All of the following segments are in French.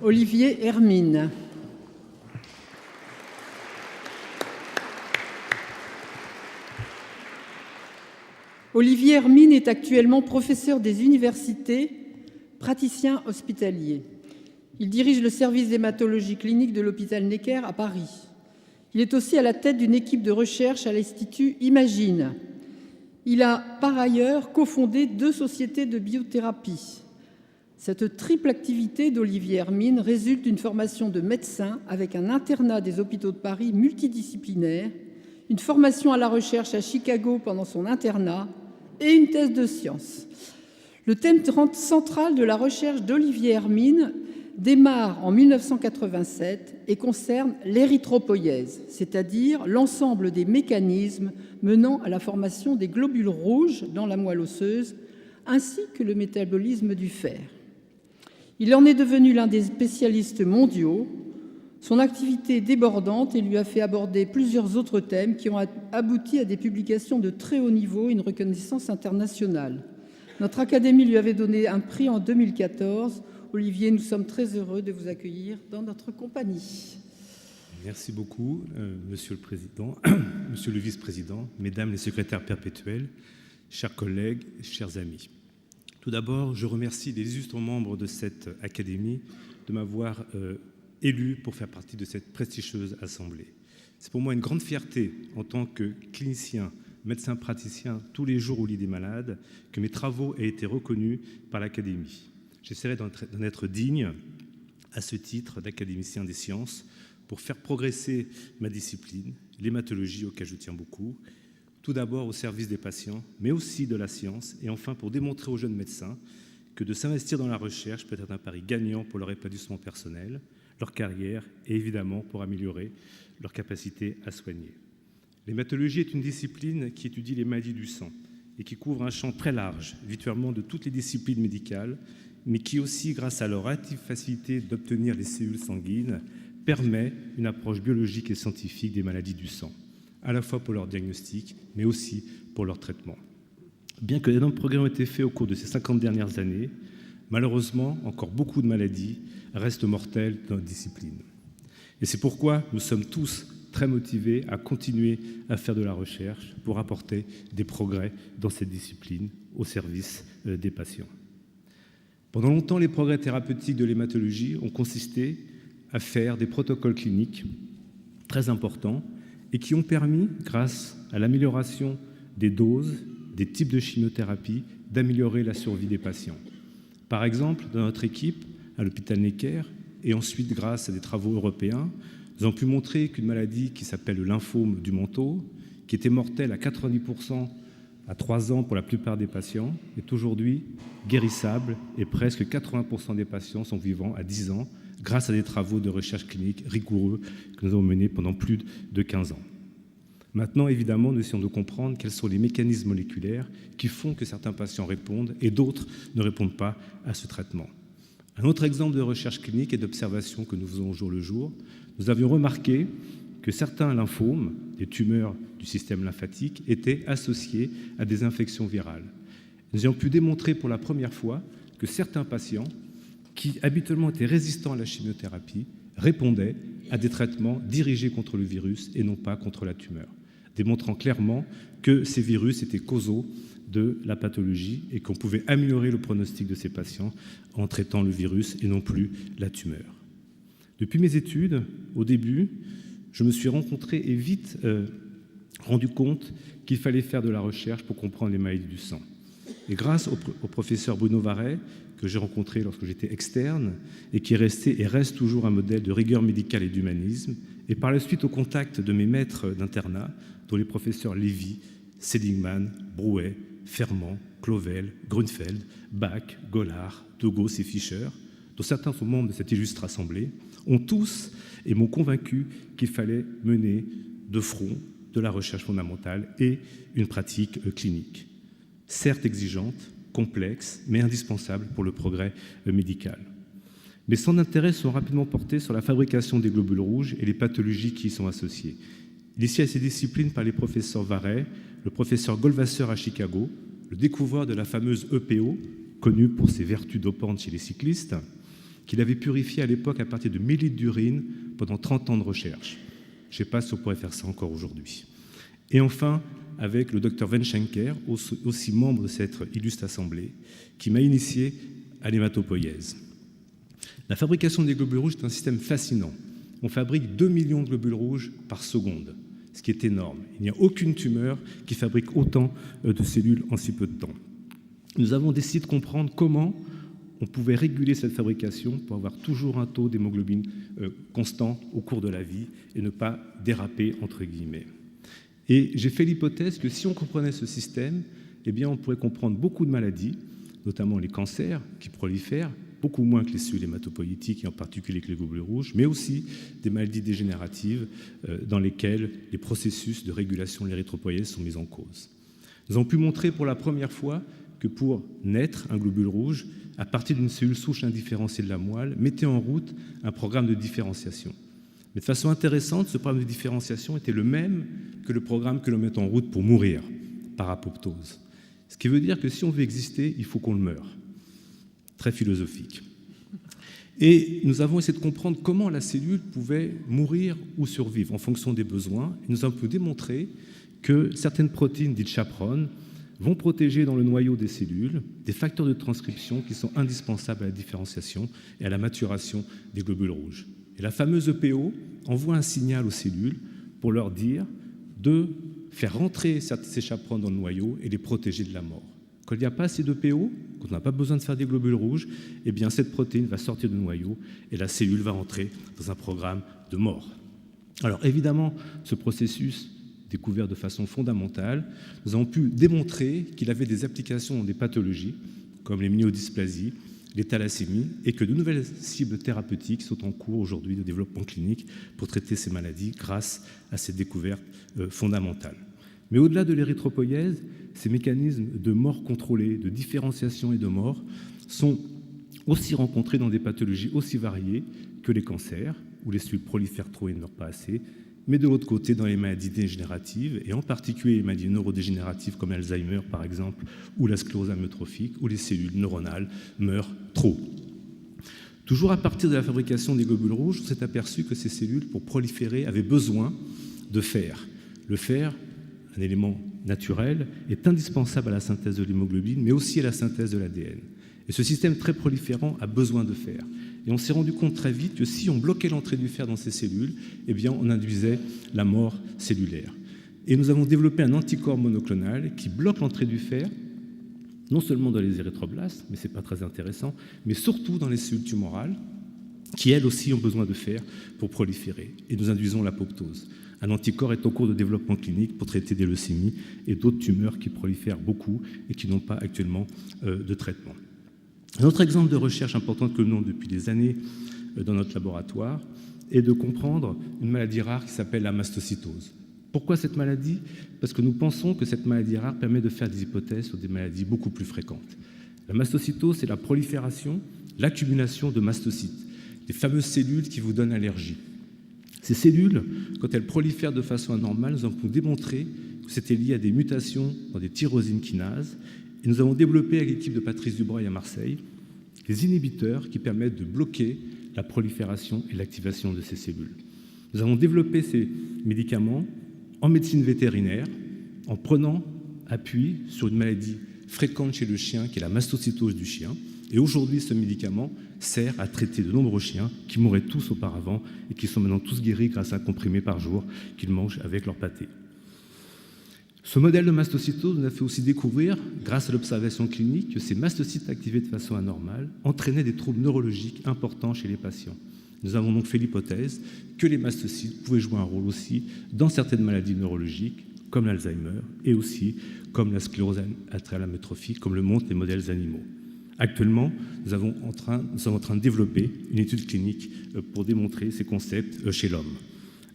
Olivier Hermine. Olivier Hermine est actuellement professeur des universités, praticien hospitalier. Il dirige le service d'hématologie clinique de l'hôpital Necker à Paris. Il est aussi à la tête d'une équipe de recherche à l'Institut Imagine. Il a par ailleurs cofondé 2 sociétés de biothérapie. Cette triple activité d'Olivier Hermine résulte d'une formation de médecin avec un internat des hôpitaux de Paris multidisciplinaire, une formation à la recherche à Chicago pendant son internat et une thèse de sciences. Le thème central de la recherche d'Olivier Hermine démarre en 1987 et concerne l'érythropoïèse, c'est-à-dire l'ensemble des mécanismes menant à la formation des globules rouges dans la moelle osseuse, ainsi que le métabolisme du fer. Il en est devenu l'un des spécialistes mondiaux. Son activité débordante lui a fait aborder plusieurs autres thèmes qui ont abouti à des publications de très haut niveau et une reconnaissance internationale. Notre Académie lui avait donné un prix en 2014. Olivier, nous sommes très heureux de vous accueillir dans notre compagnie. Merci beaucoup, Monsieur le Président, Monsieur le Vice-président, Mesdames les secrétaires perpétuels, chers collègues, chers amis. Tout d'abord, je remercie les illustres membres de cette Académie de m'avoir élu pour faire partie de cette prestigieuse assemblée. C'est pour moi une grande fierté, en tant que clinicien, médecin praticien, tous les jours au lit des malades, que mes travaux aient été reconnus par l'Académie. J'essaierai d'en être digne, à ce titre d'académicien des sciences, pour faire progresser ma discipline, l'hématologie, auquel je tiens beaucoup, tout d'abord au service des patients, mais aussi de la science, et enfin pour démontrer aux jeunes médecins que de s'investir dans la recherche peut être un pari gagnant pour leur épanouissement personnel, leur carrière et évidemment pour améliorer leur capacité à soigner. L'hématologie est une discipline qui étudie les maladies du sang et qui couvre un champ très large, virtuellement de toutes les disciplines médicales, mais qui aussi, grâce à leur relative facilité d'obtenir les cellules sanguines, permet une approche biologique et scientifique des maladies du sang, à la fois pour leur diagnostic, mais aussi pour leur traitement. Bien que d'énormes progrès ont été faits au cours de ces 50 dernières années, malheureusement, encore beaucoup de maladies restent mortelles dans notre discipline. Et c'est pourquoi nous sommes tous très motivés à continuer à faire de la recherche pour apporter des progrès dans cette discipline au service des patients. Pendant longtemps, les progrès thérapeutiques de l'hématologie ont consisté à faire des protocoles cliniques très importants et qui ont permis, grâce à l'amélioration des doses, des types de chimiothérapie, d'améliorer la survie des patients. Par exemple, dans notre équipe, à l'hôpital Necker, et ensuite grâce à des travaux européens, nous avons pu montrer qu'une maladie qui s'appelle le lymphome du manteau, qui était mortelle à 90% à 3 ans pour la plupart des patients, est aujourd'hui guérissable et presque 80% des patients sont vivants à 10 ans grâce à des travaux de recherche clinique rigoureux que nous avons menés pendant plus de 15 ans. Maintenant, évidemment, nous essayons de comprendre quels sont les mécanismes moléculaires qui font que certains patients répondent et d'autres ne répondent pas à ce traitement. Un autre exemple de recherche clinique et d'observation que nous faisons au jour le jour, nous avions remarqué que certains lymphomes, des tumeurs du système lymphatique, étaient associés à des infections virales. Nous avons pu démontrer pour la première fois que certains patients qui habituellement étaient résistants à la chimiothérapie répondaient à des traitements dirigés contre le virus et non pas contre la tumeur, démontrant clairement que ces virus étaient causaux de la pathologie et qu'on pouvait améliorer le pronostic de ces patients en traitant le virus et non plus la tumeur. Depuis mes études, au début, je me suis rencontré et vite rendu compte qu'il fallait faire de la recherche pour comprendre les maladies du sang. Et grâce au professeur Bruno Varret, que j'ai rencontré lorsque j'étais externe et qui est resté et reste toujours un modèle de rigueur médicale et d'humanisme, et par la suite au contact de mes maîtres d'internat, dont les professeurs Lévy, Seligman, Brouet, Fermant, Clovel, Grunfeld, Bach, Gollard, Dogos et Fischer, dont certains sont membres de cette illustre assemblée, ont tous et m'ont convaincu qu'il fallait mener de front de la recherche fondamentale et une pratique clinique, certes exigeante, complexe, mais indispensable pour le progrès médical. Mais son intérêt sont rapidement portés sur la fabrication des globules rouges et les pathologies qui y sont associées. Initié à ces disciplines par les professeurs Varret, le professeur Goldwasser à Chicago, le découvreur de la fameuse EPO, connue pour ses vertus dopantes chez les cyclistes, qu'il avait purifié à l'époque à partir de 1000 litres d'urine pendant 30 ans de recherche. Je ne sais pas si on pourrait faire ça encore aujourd'hui. Et enfin, avec le docteur Venschenker, aussi membre de cette illustre assemblée, qui m'a initié à l'hématopoïèse. La fabrication des globules rouges est un système fascinant. On fabrique 2 millions de globules rouges par seconde, ce qui est énorme. Il n'y a aucune tumeur qui fabrique autant de cellules en si peu de temps. Nous avons décidé de comprendre comment on pouvait réguler cette fabrication pour avoir toujours un taux d'hémoglobine constant au cours de la vie et ne pas déraper, entre guillemets. Et j'ai fait l'hypothèse que si on comprenait ce système, eh bien on pourrait comprendre beaucoup de maladies, notamment les cancers qui prolifèrent, beaucoup moins que les cellules hématopoïétiques et en particulier que les globules rouges, mais aussi des maladies dégénératives dans lesquelles les processus de régulation de l'érythropoïèse sont mis en cause. Nous avons pu montrer pour la première fois que pour naître un globule rouge, à partir d'une cellule souche indifférenciée de la moelle, mettait en route un programme de différenciation. Mais de façon intéressante, ce programme de différenciation était le même que le programme que l'on met en route pour mourir, par apoptose. Ce qui veut dire que si on veut exister, il faut qu'on le meure. Très philosophique. Et nous avons essayé de comprendre comment la cellule pouvait mourir ou survivre en fonction des besoins. Et nous avons pu démontrer que certaines protéines dites chaperones vont protéger dans le noyau des cellules des facteurs de transcription qui sont indispensables à la différenciation et à la maturation des globules rouges. Et la fameuse EPO envoie un signal aux cellules pour leur dire de faire rentrer ces chaperones dans le noyau et les protéger de la mort. Quand il n'y a pas assez d'EPO, quand on n'a pas besoin de faire des globules rouges, eh bien cette protéine va sortir du noyau et la cellule va entrer dans un programme de mort. Alors évidemment, ce processus découvert de façon fondamentale, nous avons pu démontrer qu'il avait des applications dans des pathologies comme les myélodysplasies, les thalassémies, et que de nouvelles cibles thérapeutiques sont en cours aujourd'hui de développement clinique pour traiter ces maladies grâce à ces découvertes fondamentales. Mais au-delà de l'érythropoïèse, ces mécanismes de mort contrôlée, de différenciation et de mort sont aussi rencontrés dans des pathologies aussi variées que les cancers, où les cellules prolifèrent trop et ne meurent pas assez, mais de l'autre côté dans les maladies dégénératives, et en particulier les maladies neurodégénératives comme Alzheimer par exemple, ou la sclérose amyotrophique, où les cellules neuronales meurent trop. Toujours à partir de la fabrication des globules rouges, on s'est aperçu que ces cellules, pour proliférer, avaient besoin de fer. Le fer, un élément naturel, est indispensable à la synthèse de l'hémoglobine, mais aussi à la synthèse de l'ADN. Et ce système très proliférant a besoin de fer. Et on s'est rendu compte très vite que si on bloquait l'entrée du fer dans ces cellules, eh bien on induisait la mort cellulaire. Et nous avons développé un anticorps monoclonal qui bloque l'entrée du fer, non seulement dans les érythroblastes, mais ce n'est pas très intéressant, mais surtout dans les cellules tumorales, qui elles aussi ont besoin de fer pour proliférer. Et nous induisons l'apoptose. Un anticorps est en cours de développement clinique pour traiter des leucémies et d'autres tumeurs qui prolifèrent beaucoup et qui n'ont pas actuellement de traitement. Un autre exemple de recherche importante que nous menons depuis des années dans notre laboratoire est de comprendre une maladie rare qui s'appelle la mastocytose. Pourquoi cette maladie ? Parce que nous pensons que cette maladie rare permet de faire des hypothèses sur des maladies beaucoup plus fréquentes. La mastocytose, c'est la prolifération, l'accumulation de mastocytes, les fameuses cellules qui vous donnent allergie. Ces cellules, quand elles prolifèrent de façon anormale, nous avons démontré que c'était lié à des mutations dans des tyrosine kinases. Et nous avons développé avec l'équipe de Patrice Dubreuil à Marseille des inhibiteurs qui permettent de bloquer la prolifération et l'activation de ces cellules. Nous avons développé ces médicaments en médecine vétérinaire en prenant appui sur une maladie fréquente chez le chien qui est la mastocytose du chien. Et aujourd'hui, ce médicament sert à traiter de nombreux chiens qui mouraient tous auparavant et qui sont maintenant tous guéris grâce à un comprimé par jour qu'ils mangent avec leur pâté. Ce modèle de mastocytose nous a fait aussi découvrir, grâce à l'observation clinique, que ces mastocytes activés de façon anormale entraînaient des troubles neurologiques importants chez les patients. Nous avons donc fait l'hypothèse que les mastocytes pouvaient jouer un rôle aussi dans certaines maladies neurologiques, comme l'Alzheimer, et aussi comme la sclérose latérale amyotrophique, comme le montrent les modèles animaux. Actuellement, nous sommes en train de développer une étude clinique pour démontrer ces concepts chez l'homme.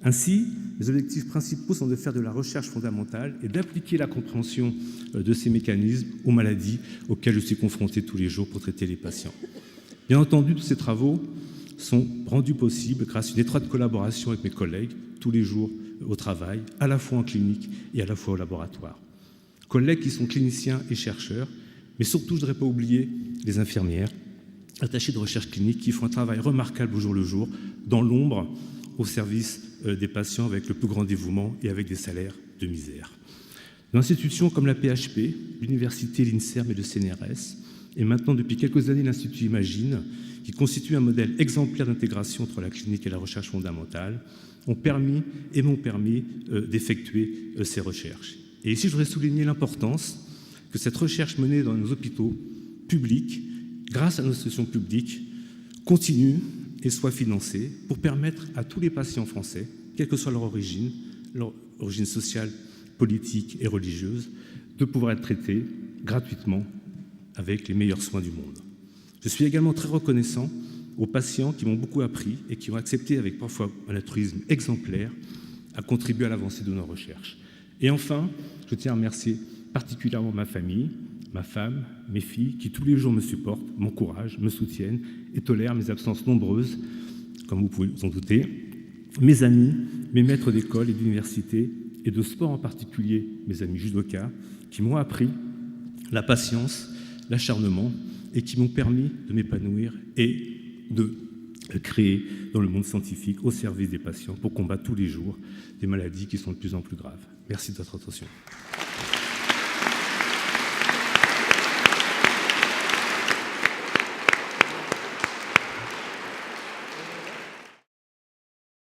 Ainsi, les objectifs principaux sont de faire de la recherche fondamentale et d'appliquer la compréhension de ces mécanismes aux maladies auxquelles je suis confronté tous les jours pour traiter les patients. Bien entendu, tous ces travaux sont rendus possibles grâce à une étroite collaboration avec mes collègues, tous les jours au travail, à la fois en clinique et à la fois au laboratoire. Collègues qui sont cliniciens et chercheurs, mais surtout, je ne voudrais pas oublier les infirmières attachés de recherche clinique qui font un travail remarquable au jour le jour, dans l'ombre, au service des patients avec le plus grand dévouement et avec des salaires de misère. Une institution comme la PHP, l'université, l'INSERM et le CNRS, et maintenant depuis quelques années l'Institut Imagine, qui constitue un modèle exemplaire d'intégration entre la clinique et la recherche fondamentale, m'ont permis d'effectuer ces recherches. Et ici, je voudrais souligner l'importance que cette recherche menée dans nos hôpitaux publics, grâce à nos institutions publiques, continue et soit financée pour permettre à tous les patients français, quelle que soit leur origine sociale, politique et religieuse, de pouvoir être traités gratuitement avec les meilleurs soins du monde. Je suis également très reconnaissant aux patients qui m'ont beaucoup appris et qui ont accepté, avec parfois un altruisme exemplaire, à contribuer à l'avancée de nos recherches. Et enfin, je tiens à remercier particulièrement ma famille, ma femme, mes filles, qui tous les jours me supportent, m'encouragent, me soutiennent et tolèrent mes absences nombreuses, comme vous pouvez vous en douter, mes amis, mes maîtres d'école et d'université, et de sport en particulier, mes amis judokas, qui m'ont appris la patience, l'acharnement, et qui m'ont permis de m'épanouir et de créer dans le monde scientifique au service des patients pour combattre tous les jours des maladies qui sont de plus en plus graves. Merci de votre attention.